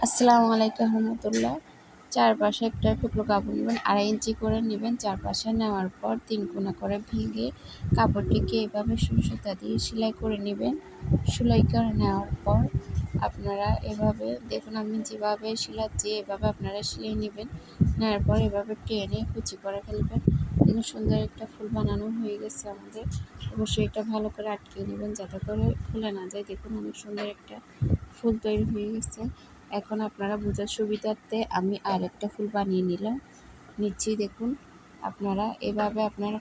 আসসালামু আলাইকুম রহমতুল্লাহ। চারপাশে একটা টুকরো কাপড় নেবেন, 2.5 ইঞ্চি করে নেবেন। চারপাশে নেওয়ার পর 3 কোনা করে ভেঙে কাপড়টিকে এভাবে সুই সুতা দিয়ে সেলাই করে নেবেন। সেলাই করে নেওয়ার পর আপনারা এভাবে দেখুন, আমি যেভাবে সেলাচ্ছি এভাবে আপনারা সেলাই নেবেন। নেওয়ার পর এভাবে টেনে কুচি করে ফেলবেন। দেখুন সুন্দর একটা ফুল বানানো হয়ে গেছে আমাদের। অবশ্যই এটা ভালো করে আটকে নেবেন যাতে করে খুলে না যায়। দেখুন অনেক সুন্দর একটা ফুল তৈরি হয়ে গেছে। এখন আপনারা বোঝার সুবিধার্থে আমি আরেকটা ফুল বানিয়ে নিচ্ছি। দেখুন আপনারা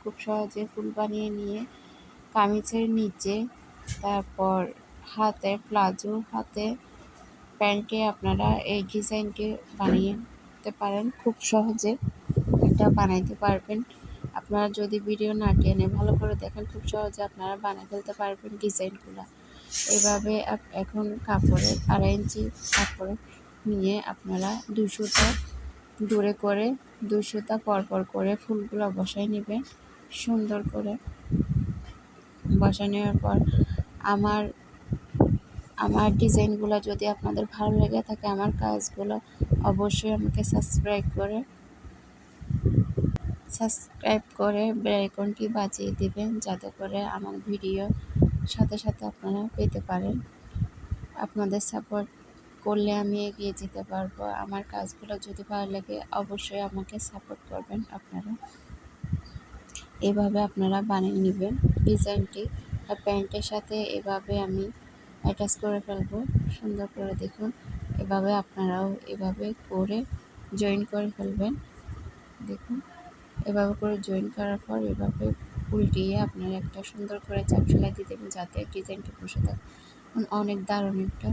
খুব সহজে ফুল বানিয়ে নিয়ে কামিজের নিচে, তারপর হাতে প্লাজো, হাতে প্যান্টে আপনারা এই ডিজাইনটি বানিয়ে পারেন। খুব সহজে এটা বানাইতে পারবেন। আপনারা যদি ভিডিও না টেনে ভালো করে দেখেন, খুব সহজে আপনারা বানিয়ে ফেলতে পারবেন ডিজাইনগুলো। এভাবে এখন কাপড়ে 2.5 ইঞ্চি কাপড় নিয়ে আপনারা 2 সুতা দূরে করে 2 সুতা পরপর করে ফুলগুলো বসায় নেবেন। সুন্দর করে বসায় নেওয়ার পর আমার ডিজাইনগুলো যদি আপনাদের ভালো লেগে থাকে, আমার কাজগুলো অবশ্যই আমাকে সাবস্ক্রাইব করে বেল আইকনটি বাজিয়ে দিবেন যাতে করে আমার ভিডিও সাথে সাথে আপনারা পেতে পারেন। আপনাদের সাপোর্ট করলে আমি এগিয়ে যেতে পারবো। আমার কাজগুলো যদি ভালো লাগে অবশ্যই আমাকে সাপোর্ট করবেন। আপনারা এভাবে আপনারা বানিয়ে নেবেন ডিজাইনটি। আর প্যান্টের সাথে এভাবে আমি অ্যাটাচ করে ফেলবো সুন্দর করে। দেখুন এভাবে আপনারাও এভাবে করে জয়েন করে ফেলবেন। দেখুন এভাবে করে জয়েন করার পর এভাবে উল্টিয়ে আপনারা একটা সুন্দর করে চাপ সেলাই দিয়ে দেবেন যাতে ডিজাইনটি বসে থাকে। অনেক দারুণ একটা